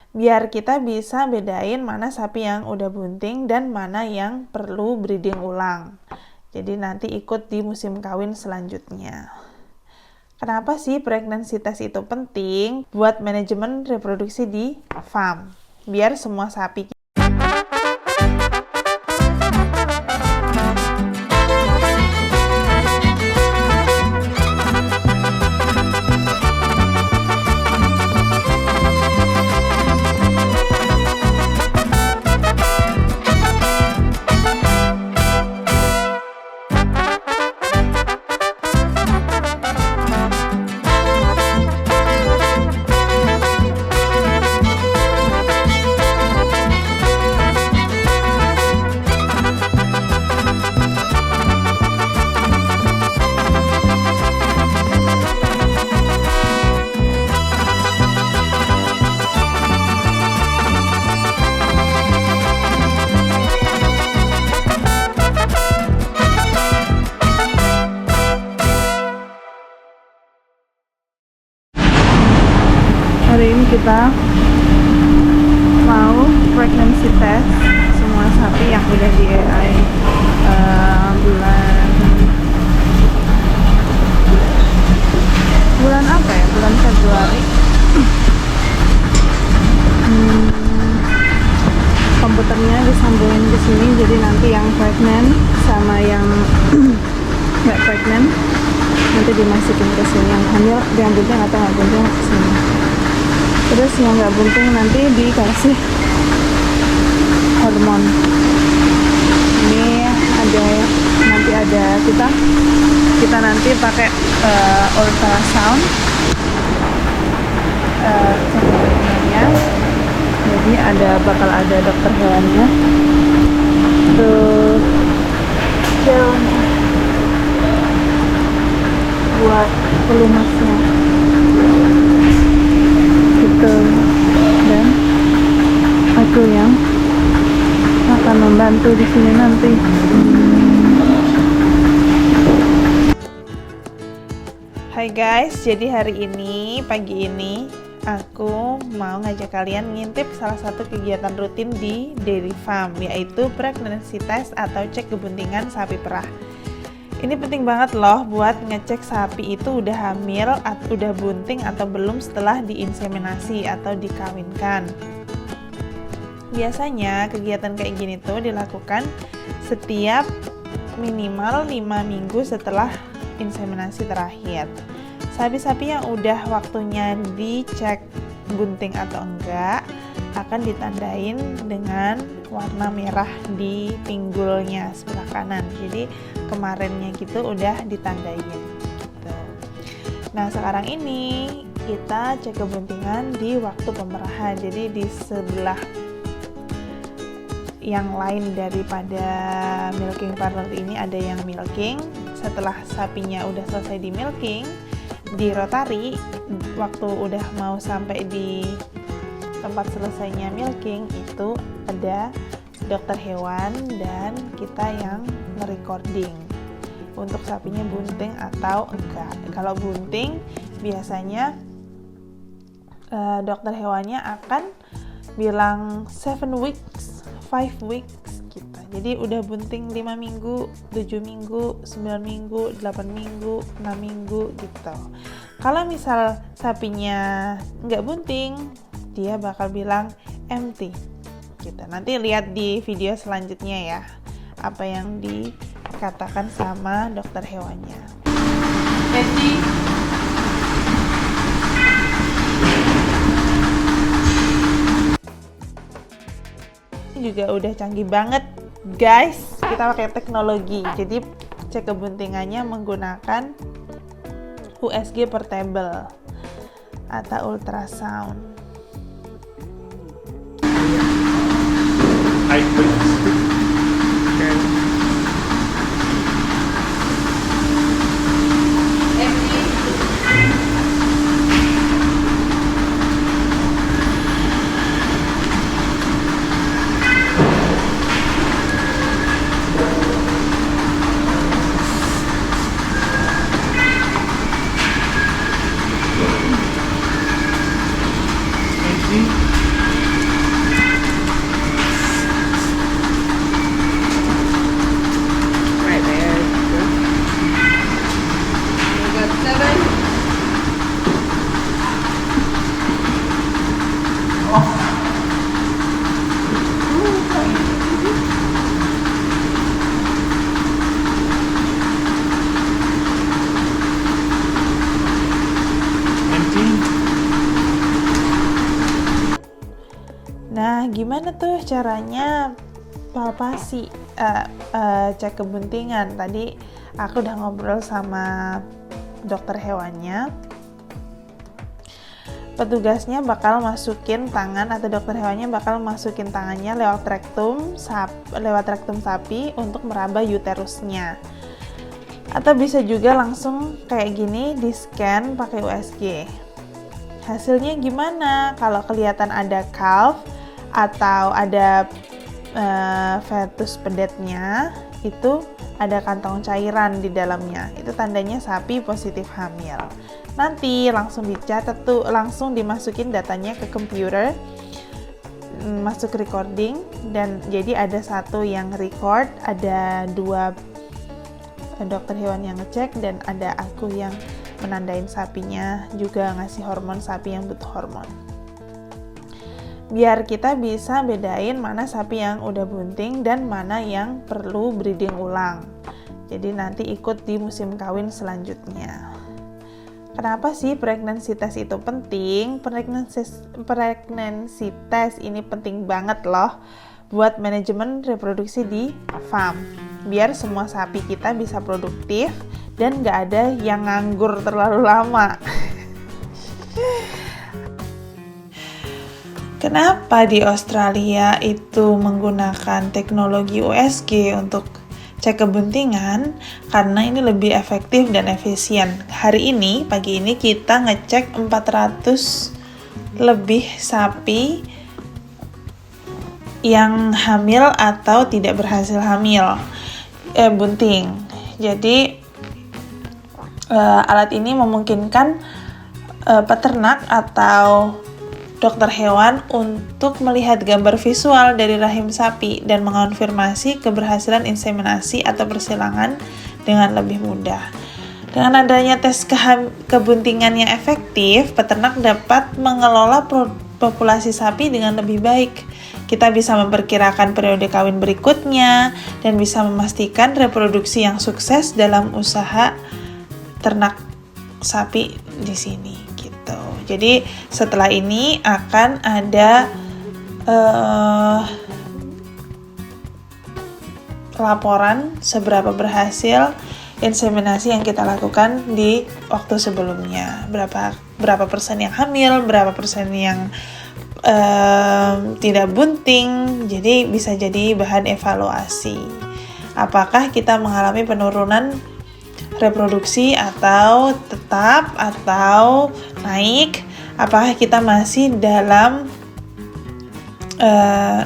biar kita bisa bedain mana sapi yang udah bunting dan mana yang perlu breeding ulang. Jadi nanti ikut di musim kawin selanjutnya. Kenapa sih pregnancy test itu penting? Buat manajemen reproduksi di farm, biar semua sapi hari ini kita mau pregnancy test semua sapi yang udah di AI bulan apa ya? Bulan Februari. Komputernya disambungin ke sini, jadi nanti yang pregnant sama yang nggak pregnant nanti dimasukin ke sini, yang hamil, yang bunting atau nggak bunting ke sini. Terus yang nggak bunting nanti dikasih hormon. Ini nanti ada kita nanti pakai ultrasound sebenarnya. Jadi bakal ada dokter hewannya. Terus buat pelumasnya. Gitu. Dan aku yang akan membantu di sini nanti. Hai guys, jadi hari ini, pagi ini aku mau ngajak kalian ngintip salah satu kegiatan rutin di dairy farm, yaitu pregnancy test atau cek kebuntingan sapi perah. Ini penting banget loh buat ngecek sapi itu udah hamil, udah bunting atau belum setelah diinseminasi atau dikawinkan. Biasanya kegiatan kayak gini tuh dilakukan setiap minimal 5 minggu setelah inseminasi terakhir. Sapi-sapi yang udah waktunya dicek bunting atau enggak akan ditandain dengan warna merah di pinggulnya sebelah kanan. Jadi kemarinnya gitu udah ditandain gitu. Nah sekarang ini kita cek kebuntingan di waktu pemerahan. Jadi di sebelah yang lain daripada milking parlor ini ada yang milking. Setelah sapinya udah selesai di milking, di rotary, waktu udah mau sampai di tempat selesainya milking itu ada dokter hewan dan kita yang nge-recording untuk sapinya bunting atau enggak. Kalau bunting biasanya dokter hewannya akan bilang 7 weeks, 5 weeks gitu. Jadi udah bunting 5 minggu, 7 minggu, 9 minggu, 8 minggu, 6 minggu gitu. Kalau misal sapinya nggak bunting, dia bakal bilang empty gitu. Nanti lihat di video selanjutnya ya apa yang dikatakan sama dokter hewannya. Jadi juga udah canggih banget guys, kita pakai teknologi. Jadi cek kebuntingannya menggunakan USG portable atau ultrasound. Nah, gimana tuh caranya palpasi, cek kebuntingan? Tadi aku udah ngobrol sama dokter hewannya. Petugasnya bakal masukin tangan, atau dokter hewannya bakal masukin tangannya lewat rektum sapi untuk meraba uterusnya. Atau bisa juga langsung kayak gini, di scan pakai USG. Hasilnya gimana? Kalau kelihatan ada calf atau ada fetus pedetnya, itu ada kantong cairan di dalamnya. Itu tandanya sapi positif hamil. Nanti langsung dicatat tuh, langsung dimasukin datanya ke komputer, masuk recording, dan jadi ada satu yang record, ada 2 dokter hewan yang ngecek, dan ada aku yang menandain sapinya, juga ngasih hormon sapi yang butuh hormon. Biar kita bisa bedain mana sapi yang udah bunting dan mana yang perlu breeding ulang. Jadi nanti ikut di musim kawin selanjutnya. Kenapa sih pregnancy test itu penting? Pregnancy test ini penting banget loh buat manajemen reproduksi di farm. Biar semua sapi kita bisa produktif dan nggak ada yang nganggur terlalu lama. Kenapa di Australia itu menggunakan teknologi USG untuk cek kebuntingan? Karena ini lebih efektif dan efisien. Hari ini, pagi ini kita ngecek 400 lebih sapi yang hamil atau tidak berhasil hamil, bunting. Jadi alat ini memungkinkan peternak atau dokter hewan untuk melihat gambar visual dari rahim sapi dan mengonfirmasi keberhasilan inseminasi atau persilangan dengan lebih mudah. Dengan adanya tes kebuntingan yang efektif, peternak dapat mengelola populasi sapi dengan lebih baik. Kita bisa memperkirakan periode kawin berikutnya dan bisa memastikan reproduksi yang sukses dalam usaha ternak sapi di sini. Jadi setelah ini akan ada laporan seberapa berhasil inseminasi yang kita lakukan di waktu sebelumnya. Berapa persen yang hamil, berapa persen yang tidak bunting. Jadi bisa jadi bahan evaluasi. Apakah kita mengalami penurunan reproduksi atau tetap atau naik, apakah kita masih dalam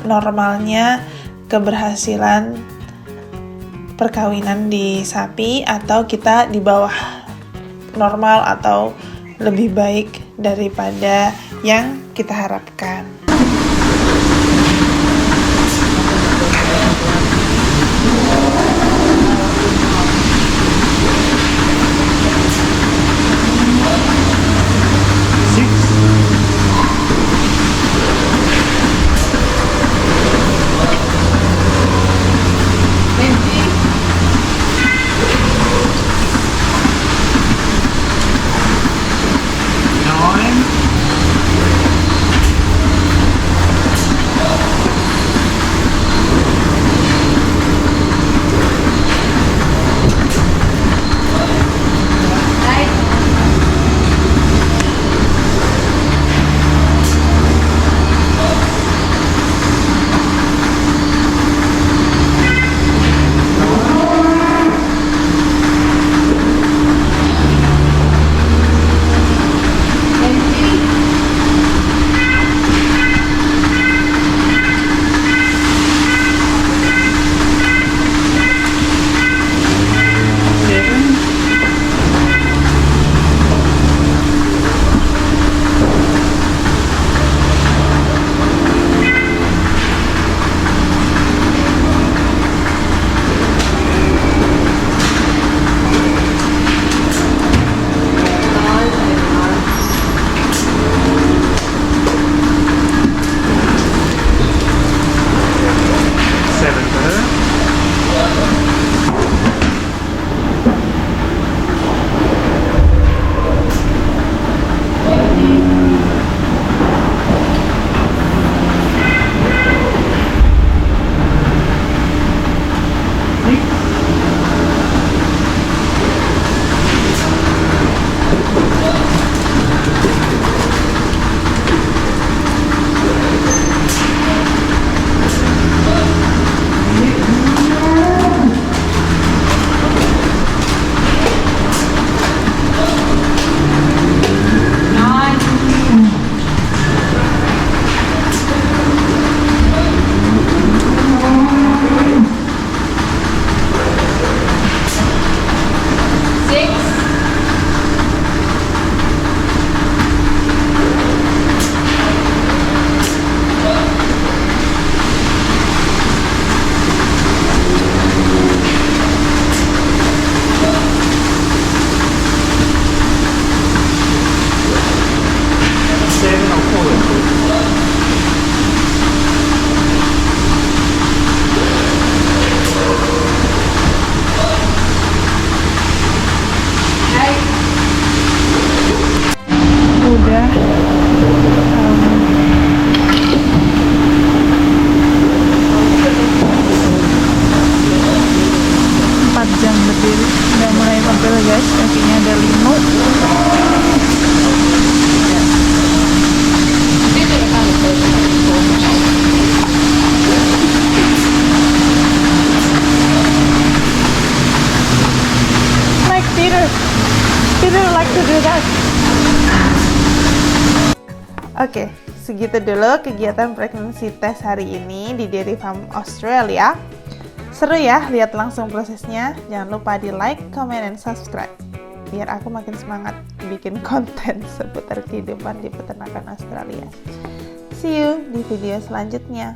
normalnya keberhasilan perkawinan di sapi, atau kita di bawah normal atau lebih baik daripada yang kita harapkan. Oke, segitu dulu kegiatan pregnancy test hari ini di Dairy Farm Australia. Seru ya lihat langsung prosesnya. Jangan lupa di like, comment, dan subscribe biar aku makin semangat bikin konten seputar kehidupan di peternakan Australia. See you di video selanjutnya.